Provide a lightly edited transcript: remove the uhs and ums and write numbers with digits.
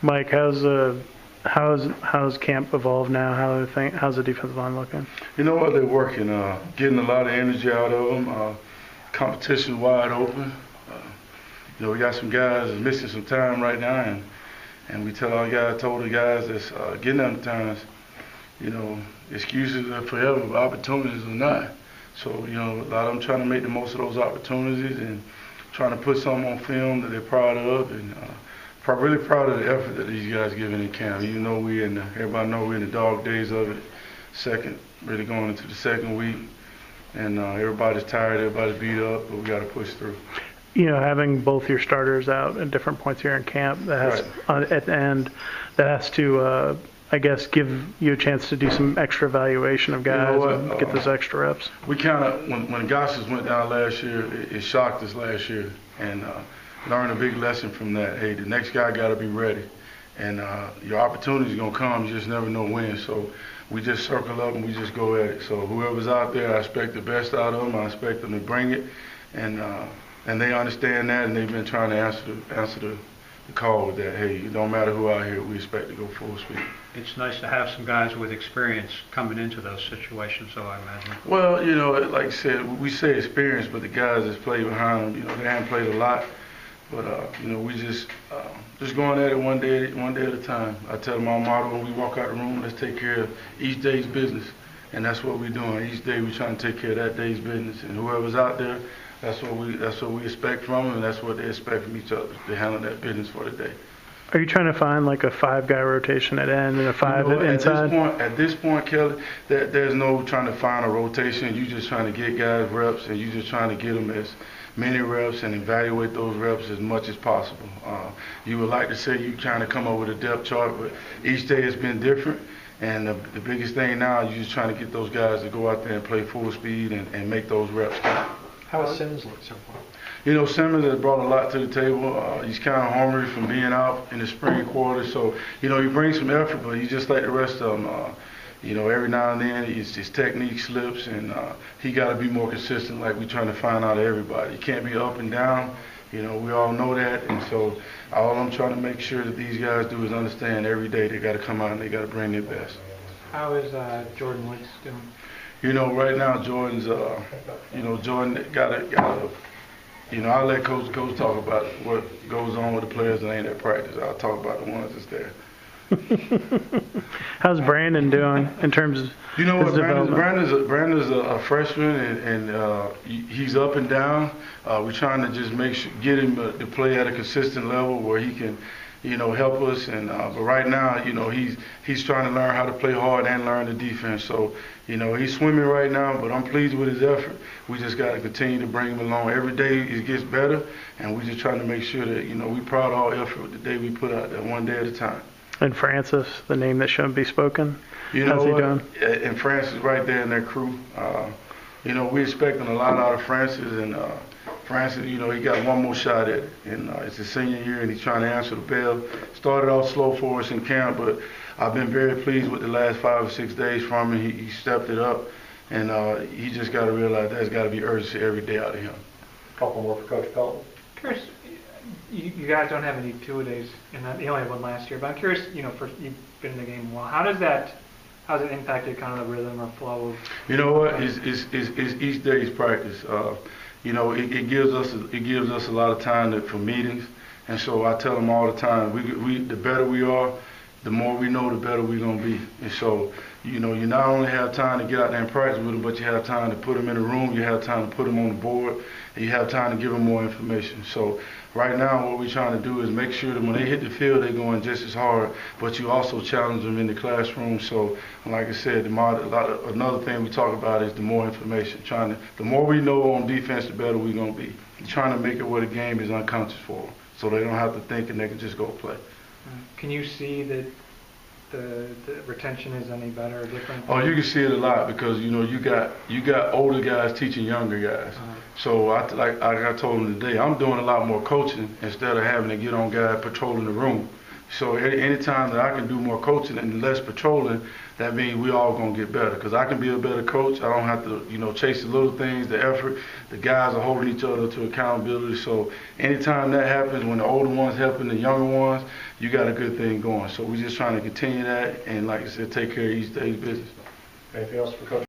Mike, how's camp evolved now? How's the defensive line looking? You know what? They're working, getting a lot of energy out of them. Competition wide open. We got some guys that's missing some time right now, and we told the guys that's getting them times, excuses are forever, but opportunities are not. So, a lot of them trying to make the most of those opportunities and trying to put something on film that they're proud of, and really proud of the effort that these guys giving in camp. Everybody know we're in the dog days of it, really going into the second week, and everybody's tired, everybody's beat up, but we got to push through. Having both your starters out at different points here in camp, at the end, that has to, I guess, give you a chance to do some extra evaluation of guys and get those extra reps. We kind of, when Goss's went down last year, it shocked us last year, and learned a big lesson from that. Hey, the next guy got to be ready, and your opportunity is going to come. You just never know when. So we just circle up and we just go at it. So whoever's out there, I expect the best out of them. I expect them to bring it, and they understand that, and they've been trying to answer the call with that. Hey, it don't matter who out here, we expect to go full speed. It's nice to have some guys with experience coming into those situations, so I imagine. Well, like I said, we say experience, but the guys that's played behind them, they haven't played a lot. But we just going at it one day at a time. I tell them our motto when we walk out the room: let's take care of each day's business, and that's what we're doing. Each day we're trying to take care of that day's business, and whoever's out there, that's what we expect from them, and that's what they expect from each other, to handle that business for the day. Are you trying to find like a 5-guy rotation at end and a 5 inside? At this point, Kelly, there's no trying to find a rotation. You're just trying to get guys reps, and you're just trying to get them as many reps and evaluate those reps as much as possible. You would like to say you're trying to come up with a depth chart, but each day has been different. And the biggest thing now is you're just trying to get those guys to go out there and play full speed and make those reps count. How has Simmons looked so far? Simmons has brought a lot to the table. He's kind of hungry from being out in the spring quarter. So, he brings some effort, but he's just like the rest of them. Every now and then his technique slips, and he got to be more consistent, like we're trying to find out of everybody. He can't be up and down. We all know that. And so all I'm trying to make sure that these guys do is understand every day they got to come out and they got to bring their best. How is Jordan Woods doing? Right now Jordan's, Jordan got to, I'll let Coach talk about what goes on with the players that ain't at practice. I'll talk about the ones that's there. How's Brandon doing in terms of his development? Brandon's a freshman, and he's up and down. We're trying to just get him to play at a consistent level where he can, help us. And but right now, he's trying to learn how to play hard and learn the defense. So, he's swimming right now, but I'm pleased with his effort. We just got to continue to bring him along. Every day it gets better, and we're just trying to make sure that, we proud of our effort the day we put out there, one day at a time. And Francis, the name that shouldn't be spoken, how's he doing? And Francis right there in their crew. We're expecting a lot out of Francis, and Francis, he got one more shot at it. And it's his senior year, and he's trying to answer the bell. Started off slow for us in camp, but I've been very pleased with the last 5 or 6 days from him. He stepped it up, and he just got to realize there's got to be urgency every day out of him. A couple more for Coach Pelton. Curious, you guys don't have any two-a-days, and you only had one last year. But I'm curious, you've been in the game a while. How's it impacted kind of the rhythm or flow of? It's each day's practice. It gives us a lot of time for meetings, and so I tell them all the time, the better we are, the more we know, the better we're gonna be. And so, you not only have time to get out there and practice with them, but you have time to put them in a room, you have time to put them on the board, and you have time to give them more information. So right now what we're trying to do is make sure that when they hit the field, they're going just as hard, but you also challenge them in the classroom. So like I said, another thing we talk about is the more information. The more we know on defense, the better we're going to be. Trying to make it where the game is unconscious for them, so they don't have to think and they can just go play. Can you see that the retention is any better or different? Oh, you can see it a lot because you got older guys teaching younger guys. So like I told them today, I'm doing a lot more coaching instead of having to get on guys patrolling the room. So anytime that I can do more coaching and less patrolling, that means we all gonna get better. Because I can be a better coach. I don't have to, chase the little things, the effort. The guys are holding each other to accountability. So anytime that happens, when the older ones helping the younger ones, you got a good thing going. So we're just trying to continue that and, like I said, take care of each day's business. Anything else for Coach?